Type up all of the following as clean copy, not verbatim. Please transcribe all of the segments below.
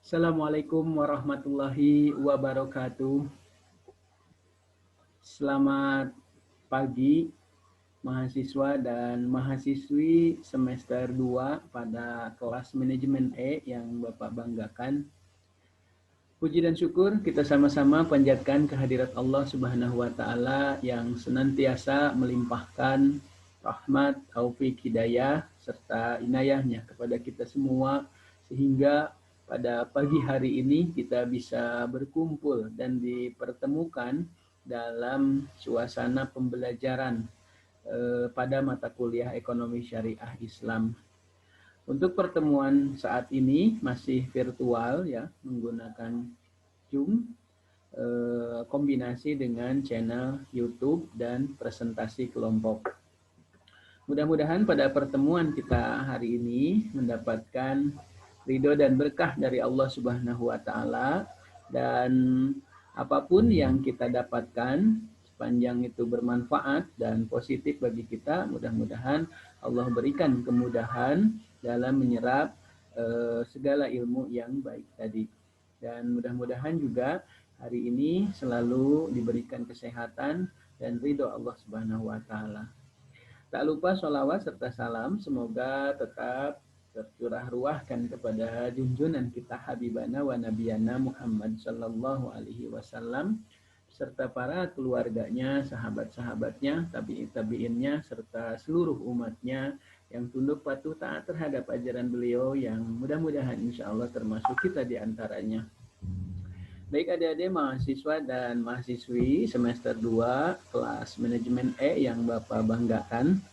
Assalamualaikum warahmatullahi wabarakatuh. Selamat pagi mahasiswa dan mahasiswi semester 2 pada kelas manajemen E yang Bapak banggakan. Puji dan syukur kita sama-sama panjatkan kehadirat Allah Subhanahu wa taala yang senantiasa melimpahkan rahmat, taufik, hidayah serta inayahnya kepada kita semua sehingga pada pagi hari ini kita bisa berkumpul dan dipertemukan dalam suasana pembelajaran pada mata kuliah Ekonomi Syariah Islam. Untuk pertemuan saat ini masih virtual ya, menggunakan Zoom, kombinasi dengan channel YouTube dan presentasi kelompok. Mudah-mudahan pada pertemuan kita hari ini mendapatkan ridho dan berkah dari Allah Subhanahu wa taala, dan apapun yang kita dapatkan sepanjang itu bermanfaat dan positif bagi kita, mudah-mudahan Allah berikan kemudahan dalam menyerap segala ilmu yang baik tadi. Dan mudah-mudahan juga hari ini selalu diberikan kesehatan dan ridho Allah Subhanahu wa taala. Tak lupa sholawat serta salam semoga tetap tercurah ruahkan kepada junjungan kita Habibana wa Nabiyana Muhammad Sallallahu Alaihi Wasallam serta para keluarganya, sahabat-sahabatnya, tabi'in-tabi'innya, serta seluruh umatnya yang tunduk patuh taat terhadap ajaran beliau yang mudah-mudahan insya Allah termasuk kita di antaranya. Baik adik-adik mahasiswa dan mahasiswi semester 2 kelas manajemen E yang Bapak banggakan,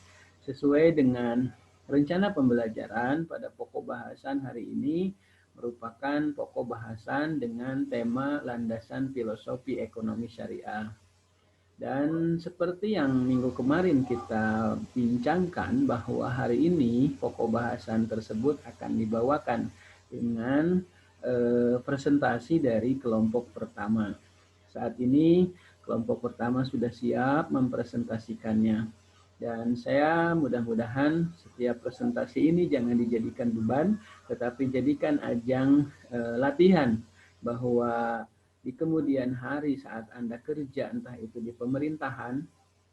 sesuai dengan rencana pembelajaran pada pokok bahasan hari ini merupakan pokok bahasan dengan tema landasan filosofi ekonomi syariah. Dan seperti yang minggu kemarin kita bincangkan bahwa hari ini pokok bahasan tersebut akan dibawakan dengan presentasi dari kelompok pertama. Saat ini kelompok pertama sudah siap mempresentasikannya. Dan saya mudah-mudahan setiap presentasi ini jangan dijadikan beban, tetapi jadikan ajang latihan bahwa di kemudian hari saat Anda kerja, entah itu di pemerintahan,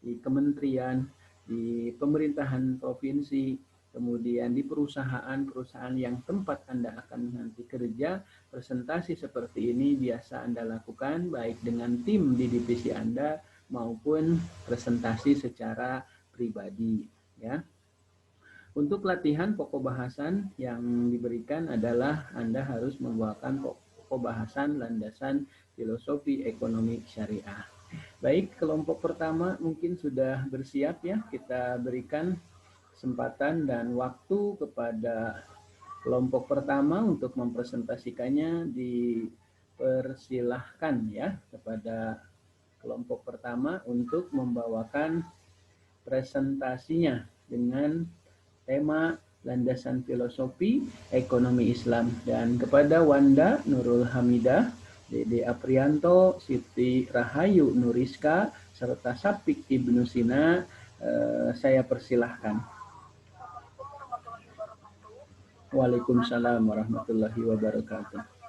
di kementerian, di pemerintahan provinsi, kemudian di perusahaan-perusahaan yang tempat Anda akan nanti kerja, presentasi seperti ini biasa Anda lakukan baik dengan tim di divisi Anda maupun presentasi secara pribadi ya. Untuk latihan pokok bahasan yang diberikan adalah Anda harus membawakan pokok bahasan landasan filosofi ekonomi syariah. Baik, kelompok pertama mungkin sudah bersiap ya. Kita berikan kesempatan dan waktu kepada kelompok pertama untuk mempresentasikannya. Dipersilahkan ya kepada kelompok pertama untuk membawakan presentasinya dengan tema landasan filosofi ekonomi Islam. Dan kepada Wanda Nurul Hamidah, Dede Aprianto, Siti Rahayu Nuriska, serta Sapik Ibnu Sina, saya persilahkan. Waalaikumsalam warahmatullahi wabarakatuh.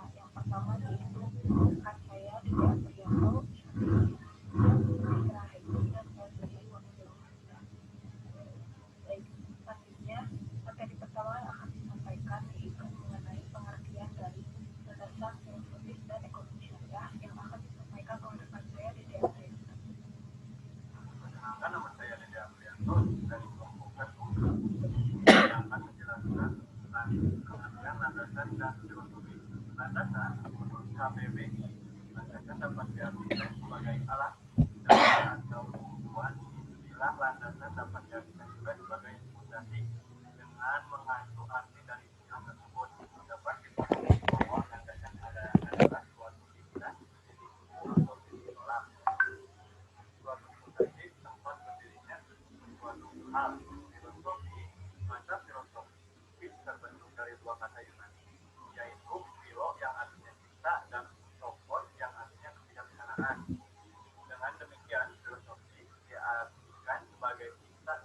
Yang pertama yaitu rekan saya Dede Aprianto, baik, selanjutnya materi pertama akan disampaikan yaitu mengenai pengertian dari landasan filosofis dan ekonomi syariah yang akan disampaikan oleh rekan saya Dede Aprianto. Nama saya Dede Aprianto dari kelompok 1 yang akan menjelaskan tentang pengertian landasan dan filosofi. Landasan menurut KBBI, landasan dapat diartikan sebagai alat dasar atau tujuan. Istilah landasan dapat diartikan juga sebagai fondasi. Dengan mengacu arti dari istilah tersebut, dapat dipahami bahwa landasan adalah suatu istilah filosofi Islam. Suatu fondasi tempat berdirinya suatu hal. Filosofi, masa filosofi terbentuk dari dua kata Yunani, yaitu philo yang artinya cinta dan sopos yang artinya kebijaksanaan. Dengan demikian, filosofi diartikan sebagai cinta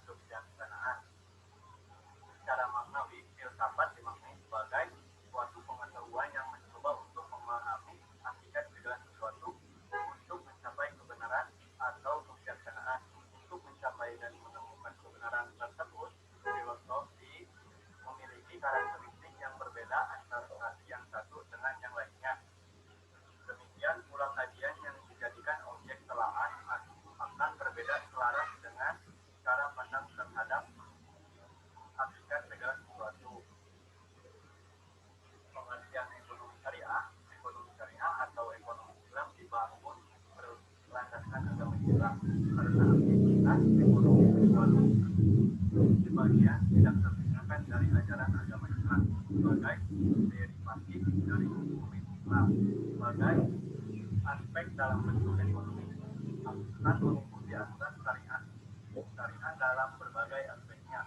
mengajarkan agama Islam karena aktivitas ekonomi ekonomi sebagian tidak terpisahkan dari ajaran agama Islam sebagai derivasi dari hukum Islam sebagai aspek dalam bentuk ekonomi akan mengikuti aturan syariat dalam berbagai aspeknya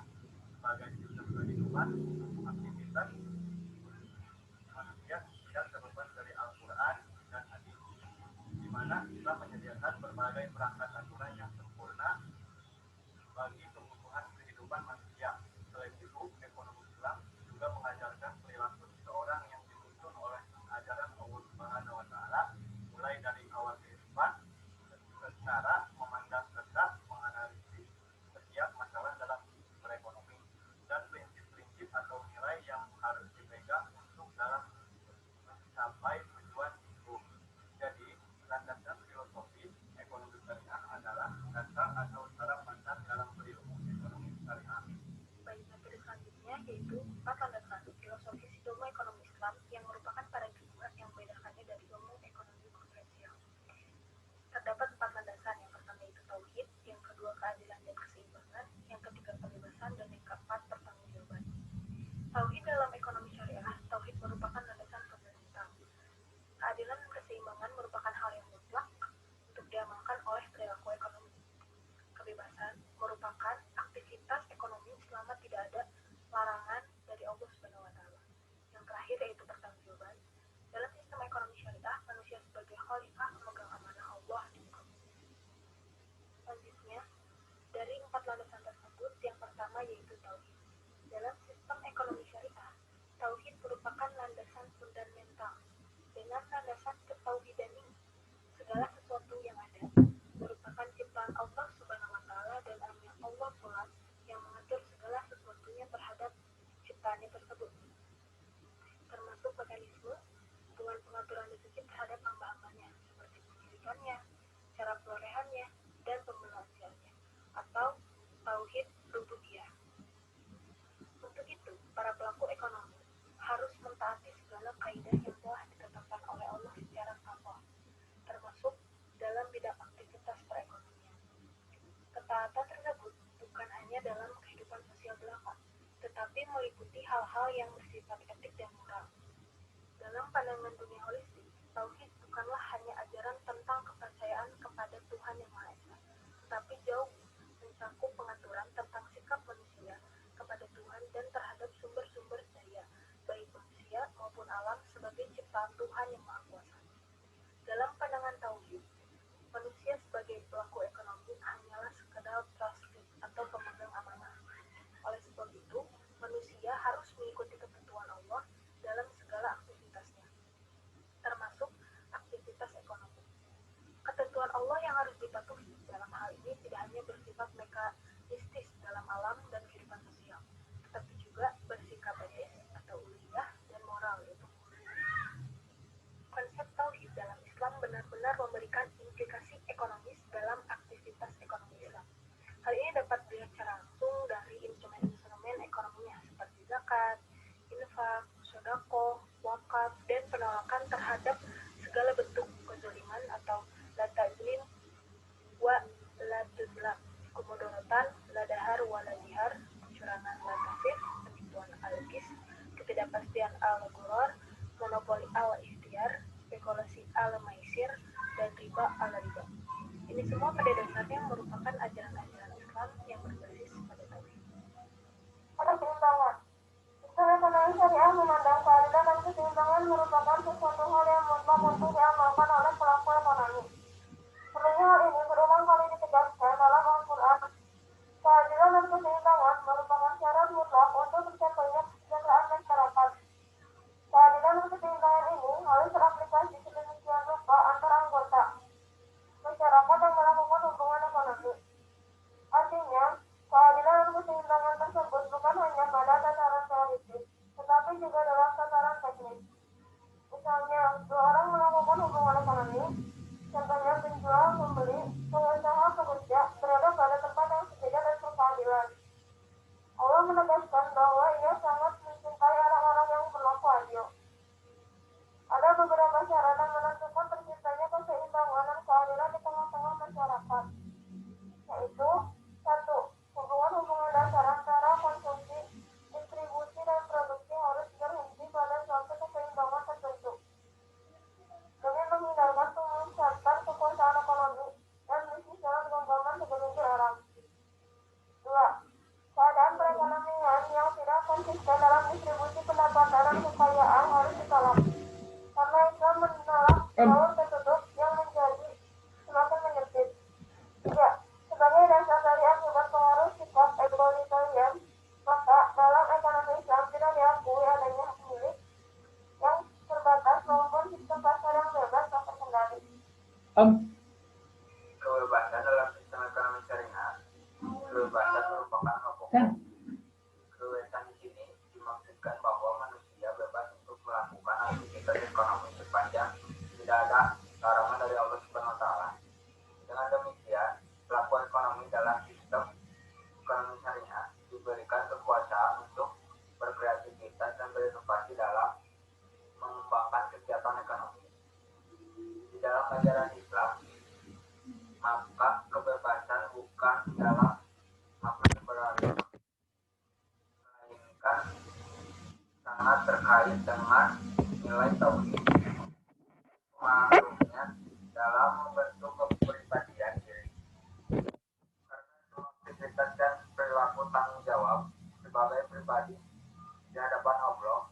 sebagai sistem kehidupan aktivitas manusia tidak terlepas dari Al-Quran dan hadis di mana Islam menyediakan berbagai perangkat aturan yang sempurna bagi kebutuhan kehidupan manusia. Selain itu, ekonomi Islam juga mengajarkan perilaku seseorang yang dituntun oleh ajaran Allah Subhanahu wa taala mulai dari awal kehidupan secara memandang serta menganalisis setiap masalah dalam berekonomi dan prinsip-prinsip atau nilai yang harus dipegang untuk dalam mencapai tujuan itu. Jadi, landasan filosofis ekonomi syariah adalah dasar atau cara pandang dalam berilmu ekonomi syariah. Baik, materi selanjutnya yaitu 4 landasan filosofis ilmu ekonomi Islam yang merupakan paradigma yang membedakannya dari ilmu ekonomi konvensional. Terdapat 4 landasan, yang pertama itu tauhid, yang kedua keadilan dan keseimbangan, yang ketiga kebebasan, dan yang keempat pertanggungjawaban. Tauhid dalam ekonomi syariah, tauhid merupakan landasan fundamental. Keadilan dan keseimbangan merupakan hal yang mutlak untuk diamalkan oleh perilaku ekonomi. Kebebasan merupakan aktivitas ekonomi selama tidak ada larangan dari Allah Subhanahu wa taala. Yang terakhir yaitu pertanggungjawaban. Dalam sistem ekonomi syariah, manusia sebagai khalifah memegang amanah Allah di muka bumi. Selanjutnya, dari 4 landasan tersebut, yang pertama yaitu tauhid. Dalam sistem ekonomi syariah, tauhid merupakan landasan fundamental. Dengan landasan ketauhidan ini, segala sesuatu yang ada merupakan ciptaan Allah Subhanahu wa taala dan hanya Allah pula yang mengatur segala sesuatunya terhadap ciptaannya tersebut, termasuk mekanisme hubungan pengaturan rezeki terhadap hamba-hambanya seperti pemilikannya, cara perolehannya, dan pembalansiannya, atau tauhid rububiyah. Untuk itu, para pelaku ekonomi harus mentaati segala kaidah yang telah ditetapkan oleh Allah secara fatwa, termasuk dalam bidang aktivitas perekonomian. Ketaatan tersebut bukan hanya dalam kehidupan sosial belaka, tetapi meliputi hal-hal yang bersifat etik dan moral. Dalam pandangan dunia holistik, tauhid bukanlah hanya ajaran tentang kepercayaan kepada Tuhan Yang Maha Esa, tetapi jauh mencakup pengaturan tentang sikap manusia kepada Tuhan dan terhadap sumber-sumber daya, baik manusia maupun alam sebagai ciptaan Tuhan Yang Maha Kuasa. Dalam pandangan tauhid, manusia sebagai pelaku ekonomi hanyalah sekedar trustee atau pemegang amanah. Oleh sebab itu, manusia harus mengikuti ketentuan Allah dalam segala aktivitasnya, termasuk aktivitas ekonomi. Ketentuan Allah yang harus dipatuhi dalam hal ini tidak hanya bersifat mekanistis dalam alam dan kehidupan sosial, tetapi juga bersikap etis atau uluhiyah dan moral itu. Konsep tauhid dalam Islam benar-benar memberikan implikasi ekonomis dalam aktivitas ekonomi Islam. Hal ini dapat dilihat secara langsung dari instrumen-instrumen ekonominya seperti zakat, infak, sedekah, wakaf, dan penolakan terhadap segala bentuk kezaliman atau la tazlim wa la tuzlam, kemudorotan, la dahar wa la dihar, kecurangan la tafsir, penipuan al-gis, ketidakpastian al-ghurar, monopoli al-ikhtiar, spekulasi al-maisir, dan riba al-riba. Ini semua pada dasarnya merupakan ajaran-ajaran Islam yang berbasis pada tauhid. Keseimbangan. Sistem ekonomi syariah memandang keadilan dan keseimbangan merupakan sesuatu hal yang mutlak untuk diamalkan oleh pelaku ekonomi. Sebenarnya hal ini berulang kali ditegaskan dalam Al-Quran. Keadilan dan keseimbangan merupakan syarat mutlak untuk tercapainya kesejahteraan masyarakat. Keadilan dan keseimbangan ini harus teraplikasi sedemikian rupa antar anggota masyarakat yang melakukan hubungan ekonomi. Artinya, keadilan dan keseimbangan tersebut bukan hanya pada tataran teoritis, tetapi juga dalam tataran teknis. Misalnya, dua orang melakukan hubungan jalur tertutup yang menjadi semakin menyempit. 3. Sebagai dasar dari akibat pengaruh sifat egalitarian, maka dalam ekonomi Islam tidak diakui adanya hak milik yang terbatas maupun sistem pasar yang bebas tak terkendali. Kebebasan dalam sistem ekonomi syariah, kebebasan merupakan hak pokok. Kebebasan di sini dimaksudkan bahwa manusia bebas untuk melakukan aktivitas ekonomi sepanjang tidak ada larangan dari Allah Subhanahu wa taala. Dengan demikian, pelaku ekonomi dalam sistem ekonomi syariah diberikan kekuasaan untuk berkreativitas dan berinovasi dalam mengembangkan kegiatan ekonomi. Di dalam ajaran Islam, maka kebebasan bukan dalam makna liberalisme, melainkan sangat terkait dengan nilai tauhid. Maksudnya dalam membentuk kepribadian diri. Karena itu aktivitas dan perilaku tanggung jawab sebagai pribadi di hadapan Allah,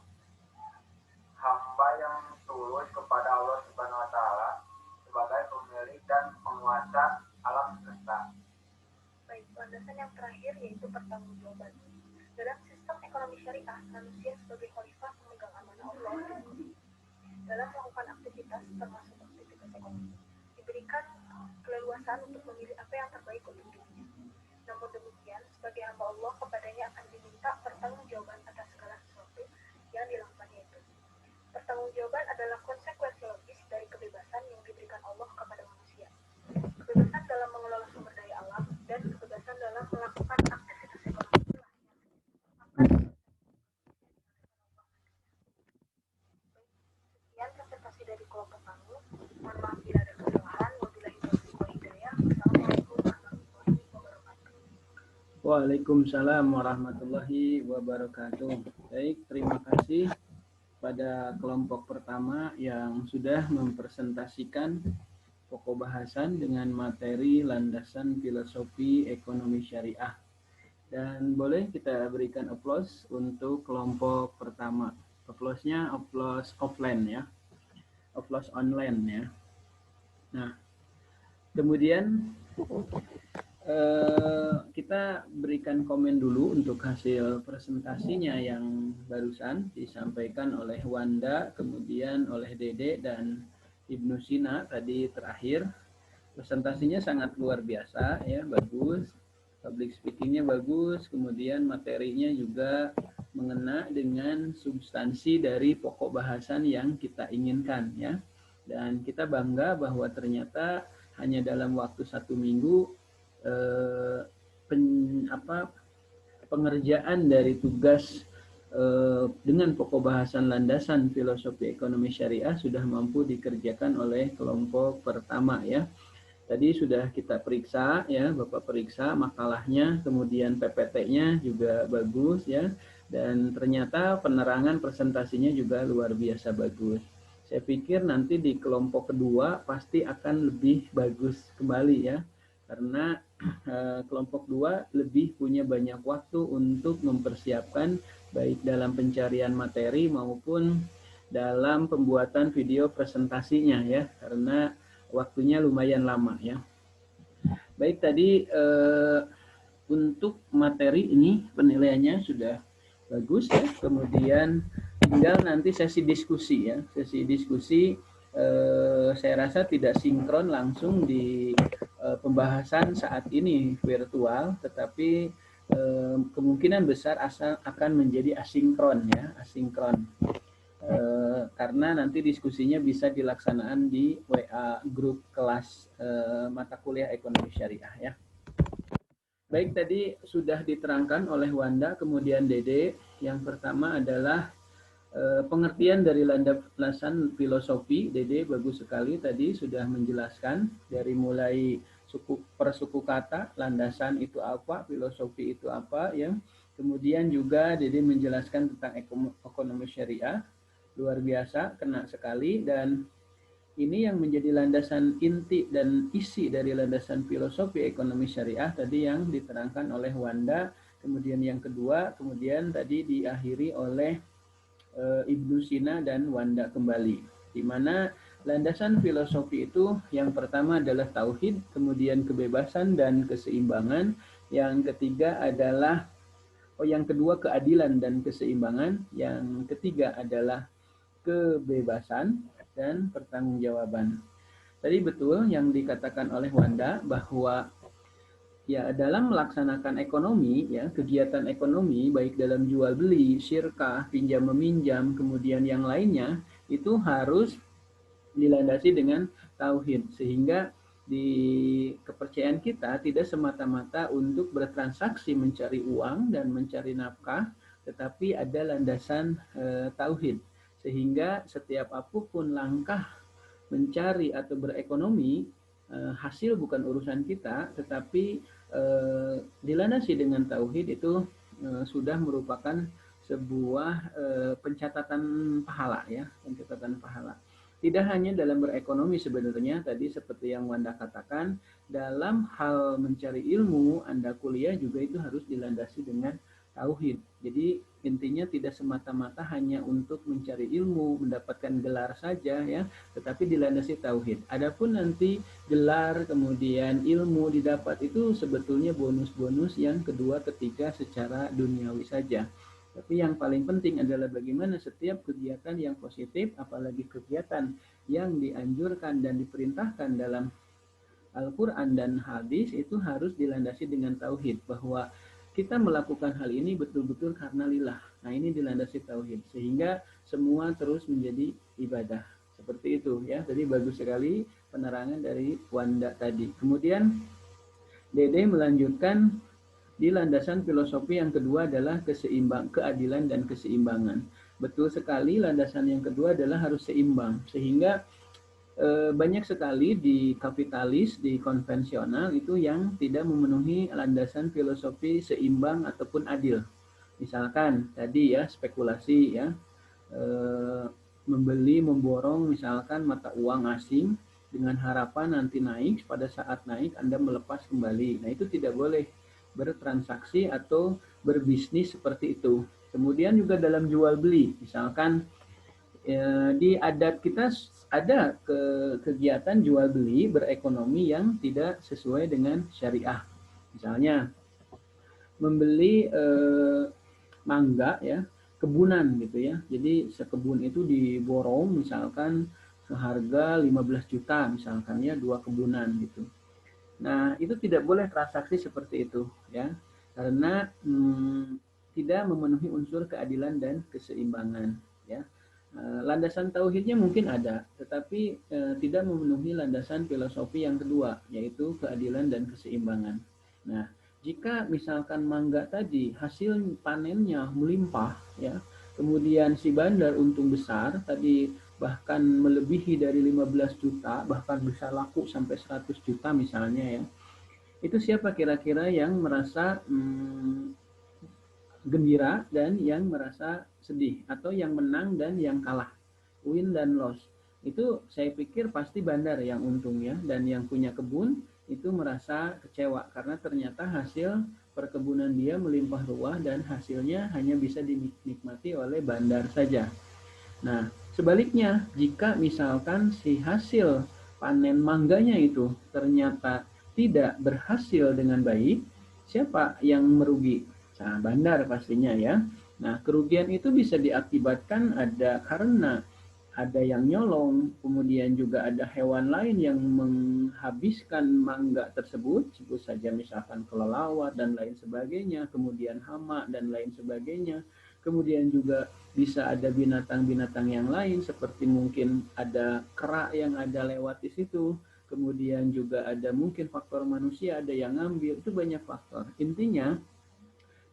hamba yang tulus kepada Allah Subhanahu wa taala sebagai pemilik dan penguasa alam semesta. Baik, landasan yang terakhir yaitu pertanggungjawaban. Dalam sistem ekonomi syariah, manusia sebagai khalifah pemegang amanah Allah dalam melakukan aktivitas termasuk aktivitas ekonomi diberikan keleluasaan untuk memilih apa yang terbaik untuk dirinya. Namun demikian, sebagai hamba Allah, kepadanya akan diminta pertanggungjawaban atas segala sesuatu yang dilakukannya itu. Pertanggungjawaban adalah konsekuensi logis dari kebebasan yang diberikan Allah kepada manusia. Kebebasan dalam mengelola sumber daya alam dan kebebasan dalam melakukan aktivitas ekonomi itulah yang akan sekian presentasi dari kelompok kami. Mohon maaf bila ada kesalahan. Wabillahi taufiq wal hidayah. Wassalamualaikum warahmatullahi wabarakatuh. Waalaikumsalam warahmatullahi wabarakatuh. Baik, terima kasih pada kelompok pertama yang sudah mempresentasikan pokok bahasan dengan materi landasan filosofi ekonomi syariah. Dan boleh kita berikan aplaus untuk kelompok pertama. Aplausnya aplaus offline ya. Aplaus online ya. Nah, kemudian kita berikan komen dulu untuk hasil presentasinya yang barusan disampaikan oleh Wanda, kemudian oleh Dede dan Ibnu Sina tadi terakhir. Presentasinya sangat luar biasa ya, bagus. Public speakingnya bagus, kemudian materinya juga mengena dengan substansi dari pokok bahasan yang kita inginkan ya. Dan kita bangga bahwa ternyata hanya dalam waktu 1 minggu pengerjaan dari tugas dengan pokok bahasan landasan filosofi ekonomi syariah sudah mampu dikerjakan oleh kelompok pertama ya. Tadi sudah kita periksa ya, Bapak periksa makalahnya, kemudian PPT-nya juga bagus ya, dan ternyata penerangan presentasinya juga luar biasa bagus. Saya pikir nanti di kelompok kedua pasti akan lebih bagus kembali ya, karena kelompok 2 lebih punya banyak waktu untuk mempersiapkan baik dalam pencarian materi maupun dalam pembuatan video presentasinya ya, karena waktunya lumayan lama ya. Baik, tadi untuk materi ini penilaiannya sudah bagus ya, kemudian tinggal nanti sesi diskusi ya. Sesi diskusi saya rasa tidak sinkron langsung di pembahasan saat ini virtual, tetapi kemungkinan besar akan menjadi asinkron ya, asinkron. Karena nanti diskusinya bisa dilaksanakan di WA grup kelas mata kuliah ekonomi syariah ya. Baik, tadi sudah diterangkan oleh Wanda, kemudian Dede. Yang pertama adalah pengertian dari landasan filosofi. Dede bagus sekali tadi sudah menjelaskan dari mulai suku kata, landasan itu apa, filosofi itu apa ya. Kemudian juga Dede menjelaskan tentang ekonomi syariah. Luar biasa, kena sekali, dan ini yang menjadi landasan inti dan isi dari landasan filosofi ekonomi syariah tadi yang diterangkan oleh Wanda. Kemudian yang kedua, kemudian tadi diakhiri oleh Ibnu Sina dan Wanda kembali, di mana landasan filosofi itu yang pertama adalah tauhid, kemudian kebebasan dan keseimbangan, yang ketiga adalah yang kedua keadilan dan keseimbangan, yang ketiga adalah kebebasan dan pertanggungjawaban. Tadi betul yang dikatakan oleh Wanda bahwa ya dalam melaksanakan ekonomi, ya kegiatan ekonomi baik dalam jual beli, syirkah, pinjam meminjam, kemudian yang lainnya itu harus dilandasi dengan tauhid, sehingga di kepercayaan kita tidak semata-mata untuk bertransaksi mencari uang dan mencari nafkah, tetapi ada landasan tauhid, sehingga setiap apapun langkah mencari atau berekonomi, hasil bukan urusan kita, tetapi dilandasi dengan tauhid itu sudah merupakan sebuah pencatatan pahala, ya, pencatatan pahala. Tidak hanya dalam berekonomi sebenarnya, tadi seperti yang Wanda katakan, dalam hal mencari ilmu, Anda kuliah juga itu harus dilandasi dengan tauhid. Jadi intinya tidak semata-mata hanya untuk mencari ilmu, mendapatkan gelar saja, ya, tetapi dilandasi tauhid. Adapun nanti gelar kemudian ilmu didapat itu sebetulnya bonus-bonus yang kedua ketiga secara duniawi saja. Tapi yang paling penting adalah bagaimana setiap kegiatan yang positif, apalagi kegiatan yang dianjurkan dan diperintahkan dalam Al-Quran dan hadis itu harus dilandasi dengan tauhid, bahwa kita melakukan hal ini betul-betul karena lillah. Nah, ini dilandasi tauhid sehingga semua terus menjadi ibadah. Seperti itu, ya. Jadi bagus sekali penerangan dari Wanda tadi. Kemudian Dede melanjutkan di landasan filosofi yang kedua adalah keadilan dan keseimbangan. Betul sekali, landasan yang kedua adalah harus seimbang, sehingga banyak sekali di kapitalis, di konvensional itu yang tidak memenuhi landasan filosofi seimbang ataupun adil. Misalkan tadi, ya, spekulasi, ya, membeli, memborong misalkan mata uang asing dengan harapan nanti naik, pada saat naik Anda melepas kembali. Nah, itu tidak boleh bertransaksi atau berbisnis seperti itu. Kemudian juga dalam jual beli, misalkan di adat kita ada kegiatan jual beli berekonomi yang tidak sesuai dengan syariah. Misalnya membeli mangga, ya, kebunan gitu, ya. Jadi sekebun itu diborong misalkan seharga 15 juta misalkan, ya, 2 kebunan gitu. Nah, itu tidak boleh transaksi seperti itu, ya, karena tidak memenuhi unsur keadilan dan keseimbangan, ya. Landasan tauhidnya mungkin ada, tetapi tidak memenuhi landasan filosofi yang kedua, yaitu keadilan dan keseimbangan. Nah, jika misalkan mangga tadi hasil panennya melimpah, ya, kemudian si bandar untung besar tadi, bahkan melebihi dari 15 juta, bahkan bisa laku sampai 100 juta misalnya, ya. Itu siapa kira-kira yang merasa gembira dan yang merasa sedih, atau yang menang dan yang kalah, win dan loss? Itu saya pikir pasti bandar yang untung, ya, dan yang punya kebun itu merasa kecewa karena ternyata hasil perkebunan dia melimpah ruah dan hasilnya hanya bisa dinikmati oleh bandar saja. Nah, sebaliknya, jika misalkan si hasil panen mangganya itu ternyata tidak berhasil dengan baik, siapa yang merugi? Nah, bandar pastinya, ya. Nah, kerugian itu bisa diakibatkan karena ada yang nyolong, kemudian juga ada hewan lain yang menghabiskan mangga tersebut, sebut saja misalkan kelelawar dan lain sebagainya, kemudian hama dan lain sebagainya. Kemudian juga bisa ada binatang-binatang yang lain, seperti mungkin ada kera yang ada lewat di situ. Kemudian juga ada mungkin faktor manusia, ada yang ngambil, itu banyak faktor. Intinya,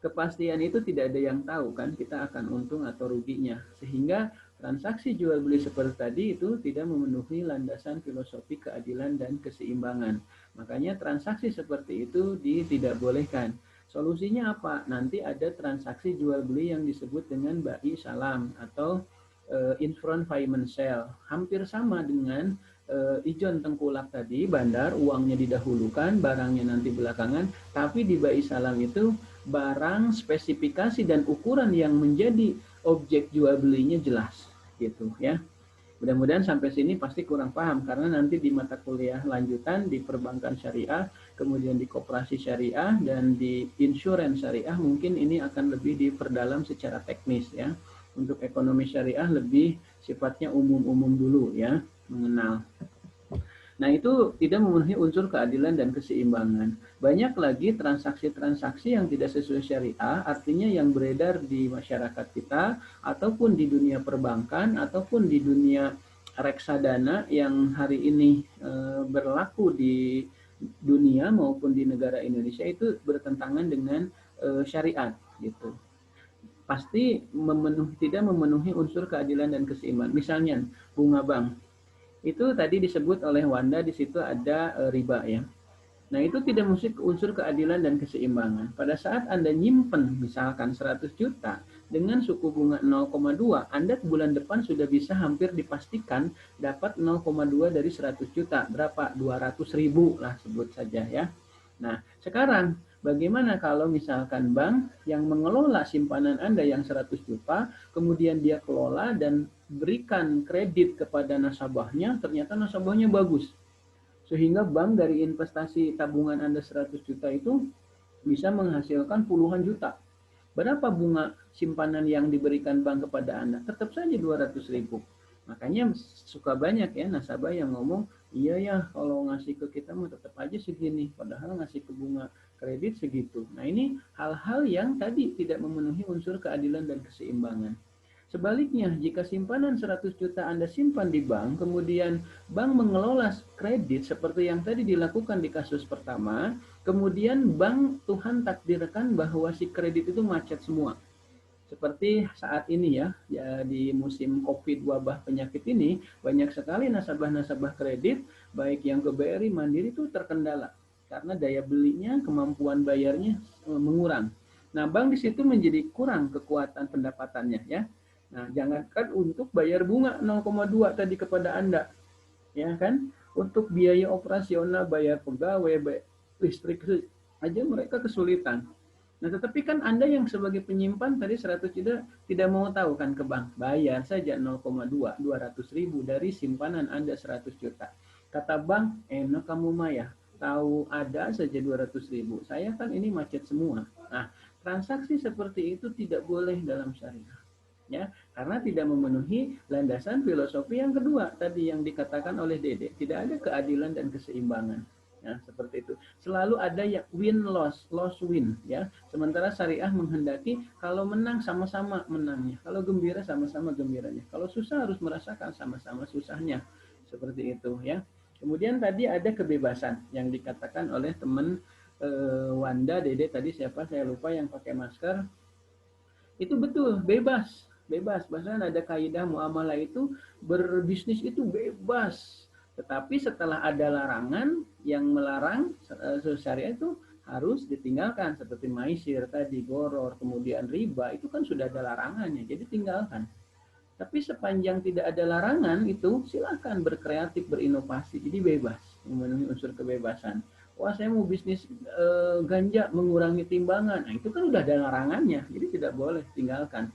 kepastian itu tidak ada yang tahu, kan, kita akan untung atau ruginya. Sehingga transaksi jual beli seperti tadi itu tidak memenuhi landasan filosofi keadilan dan keseimbangan. Makanya transaksi seperti itu tidak bolehkan. Solusinya apa? Nanti ada transaksi jual beli yang disebut dengan bai salam atau in front payment sale. Hampir sama dengan ijon tengkulak tadi, bandar uangnya didahulukan, barangnya nanti belakangan, tapi di bai salam itu barang, spesifikasi dan ukuran yang menjadi objek jual belinya jelas, gitu, ya. Mudah-mudahan sampai sini pasti kurang paham, karena nanti di mata kuliah lanjutan di perbankan syariah, kemudian di koperasi syariah, dan di insurance syariah mungkin ini akan lebih diperdalam secara teknis ya. Untuk ekonomi syariah lebih sifatnya umum-umum dulu ya, mengenal. Nah, itu tidak memenuhi unsur keadilan dan keseimbangan. Banyak lagi transaksi-transaksi yang tidak sesuai syariah, artinya yang beredar di masyarakat kita, ataupun di dunia perbankan, ataupun di dunia reksadana yang hari ini berlaku di dunia maupun di negara Indonesia, itu bertentangan dengan syariat gitu. Pasti tidak memenuhi unsur keadilan dan keseimbangan. Misalnya bunga bank. Itu tadi disebut oleh Wanda, di situ ada riba ya. Nah, itu tidak mesti unsur keadilan dan keseimbangan. Pada saat Anda nyimpen misalkan 100 juta dengan suku bunga 0,2, Anda bulan depan sudah bisa hampir dipastikan dapat 0,2 dari 100 juta. Berapa? 200.000 lah sebut saja ya. Nah, sekarang bagaimana kalau misalkan bank yang mengelola simpanan Anda yang 100 juta, kemudian dia kelola dan berikan kredit kepada nasabahnya, ternyata nasabahnya bagus. Sehingga bank dari investasi tabungan Anda 100 juta itu bisa menghasilkan puluhan juta. Berapa bunga simpanan yang diberikan bank kepada Anda? Tetap saja 200.000. Makanya suka banyak ya nasabah yang ngomong, iya ya kalau ngasih ke kita mah tetap aja segini, padahal ngasih ke bunga kredit segitu. Nah, ini hal-hal yang tadi tidak memenuhi unsur keadilan dan keseimbangan. Sebaliknya, jika simpanan 100 juta Anda simpan di bank, kemudian bank mengelola kredit seperti yang tadi dilakukan di kasus pertama, kemudian bank Tuhan takdirkan bahwa si kredit itu macet semua. Seperti saat ini ya di musim COVID, wabah penyakit ini, banyak sekali nasabah-nasabah kredit, baik yang ke BRI, Mandiri itu terkendala. Karena daya belinya, kemampuan bayarnya mengurang. Nah, bank di situ menjadi kurang kekuatan pendapatannya ya. Nah, jangankan untuk bayar bunga 0,2 tadi kepada Anda, ya kan? Untuk biaya operasional, bayar pegawai, bayar listrik aja mereka kesulitan. Nah, tetapi kan Anda yang sebagai penyimpan tadi 100 juta tidak mau tahu kan ke bank, bayar saja 0,2, 200.000 dari simpanan Anda 100 juta. Kata bank, enak kamu Maya, tahu ada saja 200.000. Saya kan ini macet semua. Nah, transaksi seperti itu tidak boleh dalam syariah. Ya, karena tidak memenuhi landasan filosofi yang kedua tadi yang dikatakan oleh Dede, tidak ada keadilan dan keseimbangan. Ya, seperti itu. Selalu ada yang win loss, loss win ya. Sementara syariah menghendaki kalau menang sama-sama menangnya, kalau gembira sama-sama gembiranya, kalau susah harus merasakan sama-sama susahnya. Seperti itu ya. Kemudian tadi ada kebebasan yang dikatakan oleh teman Wanda, Dede tadi siapa saya lupa yang pakai masker. Itu betul, bebas. Bebas, bahkan ada kaidah muamalah itu berbisnis itu bebas. Tetapi setelah ada larangan yang melarang syariah itu harus ditinggalkan seperti maisir tadi, goror, kemudian riba itu kan sudah ada larangannya, jadi tinggalkan. Tapi sepanjang tidak ada larangan itu silahkan berkreatif, berinovasi, jadi bebas, memenuhi unsur kebebasan. Wah saya mau bisnis ganja mengurangi timbangan, nah itu kan udah ada larangannya, jadi tidak boleh tinggalkan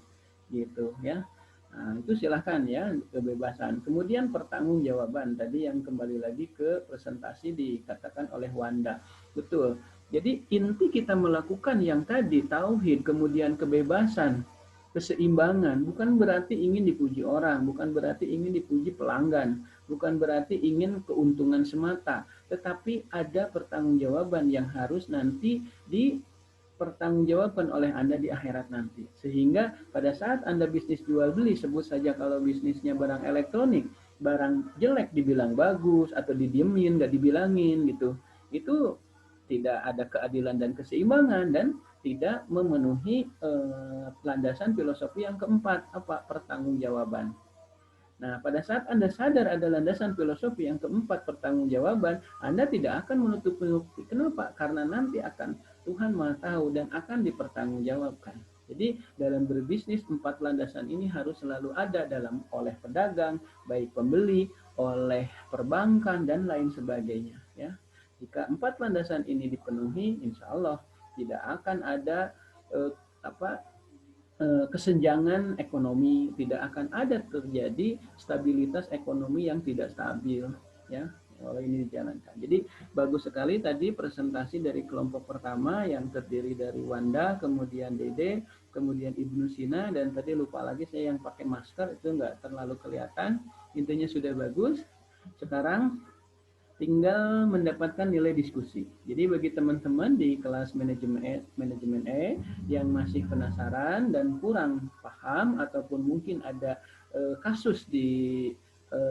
gitu ya. Nah, itu silahkan ya kebebasan. Kemudian pertanggungjawaban tadi yang kembali lagi ke presentasi dikatakan oleh Wanda. Betul. Jadi inti kita melakukan yang tadi tauhid, kemudian kebebasan, keseimbangan, bukan berarti ingin dipuji orang, bukan berarti ingin dipuji pelanggan, bukan berarti ingin keuntungan semata, tetapi ada pertanggungjawaban yang harus nanti dipertanggungjawabkan oleh Anda di akhirat nanti. Sehingga pada saat Anda bisnis jual beli, sebut saja kalau bisnisnya barang elektronik, barang jelek dibilang bagus atau didiemin, nggak dibilangin gitu, itu tidak ada keadilan dan keseimbangan dan tidak memenuhi landasan filosofi yang keempat, apa? Pertanggungjawaban. Nah, pada saat Anda sadar ada landasan filosofi yang keempat, pertanggungjawaban, Anda tidak akan menutup-nutupi. Kenapa? Karena nanti akan Tuhan Maha Tahu dan akan dipertanggungjawabkan. Jadi dalam berbisnis 4 landasan ini harus selalu ada dalam oleh pedagang, baik pembeli, oleh perbankan dan lain sebagainya. Ya, jika 4 landasan ini dipenuhi, insya Allah tidak akan ada kesenjangan ekonomi, tidak akan ada terjadi stabilitas ekonomi yang tidak stabil, ya, kalau ini dijalankan. Jadi bagus sekali tadi presentasi dari kelompok pertama yang terdiri dari Wanda, kemudian Dede, kemudian Ibnu Sina, dan tadi lupa lagi saya yang pakai masker itu nggak terlalu kelihatan. Intinya sudah bagus. Sekarang tinggal mendapatkan nilai diskusi. Jadi bagi teman-teman di kelas manajemen E yang masih penasaran dan kurang paham ataupun mungkin ada kasus di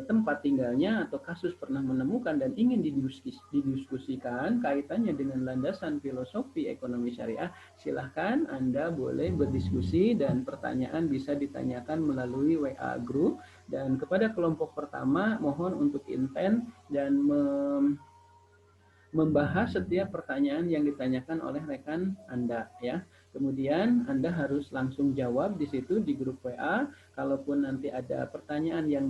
tempat tinggalnya atau kasus pernah menemukan dan ingin didiskusikan kaitannya dengan landasan filosofi ekonomi syariah, silahkan Anda boleh berdiskusi dan pertanyaan bisa ditanyakan melalui WA group. Dan kepada kelompok pertama mohon untuk intent dan membahas setiap pertanyaan yang ditanyakan oleh rekan Anda, ya. Kemudian Anda harus langsung jawab di situ di grup WA. Kalaupun nanti ada pertanyaan yang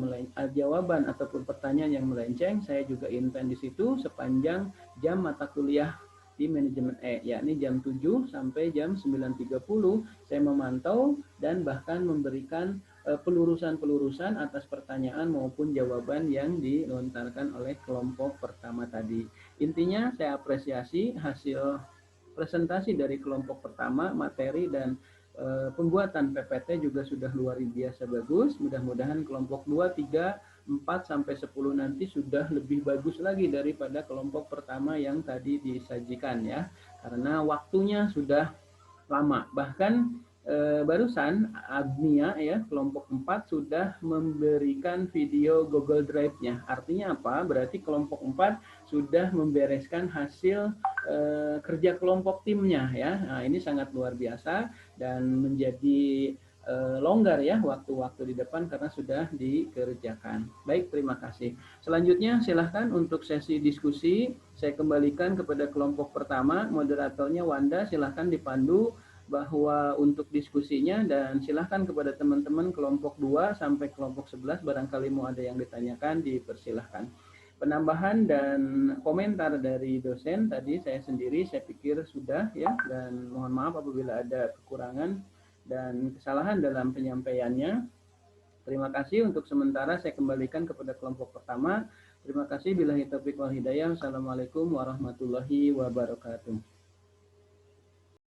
jawaban ataupun pertanyaan yang melenceng, saya juga intent di situ sepanjang jam mata kuliah di manajemen E, yakni jam 7 sampai jam 9.30 saya memantau dan bahkan memberikan pelurusan-pelurusan atas pertanyaan maupun jawaban yang dilontarkan oleh kelompok pertama tadi. Intinya saya apresiasi hasil presentasi dari kelompok pertama, materi dan pembuatan PPT juga sudah luar biasa bagus. Mudah-mudahan kelompok 2, 3, 4 sampai 10 nanti sudah lebih bagus lagi daripada kelompok pertama yang tadi disajikan, ya. Karena waktunya sudah lama. Bahkan barusan Agnia, ya, kelompok 4 sudah memberikan video Google Drive-nya. Artinya apa? Berarti kelompok 4 sudah membereskan hasil kerja kelompok timnya, ya. Nah, ini sangat luar biasa dan menjadi longgar, ya, waktu-waktu di depan karena sudah dikerjakan. Baik, terima kasih. Selanjutnya silahkan untuk sesi diskusi saya kembalikan kepada kelompok pertama. Moderatornya Wanda, silahkan dipandu bahwa untuk diskusinya, dan silahkan kepada teman-teman kelompok 2 sampai kelompok 11 barangkali mau ada yang ditanyakan, dipersilahkan. Penambahan dan komentar dari dosen tadi saya sendiri saya pikir sudah, ya, dan mohon maaf apabila ada kekurangan dan kesalahan dalam penyampaiannya. Terima kasih. Untuk sementara saya kembalikan kepada kelompok pertama. Terima kasih. Billahi taufiq wal hidayah. Assalamualaikum warahmatullahi wabarakatuh.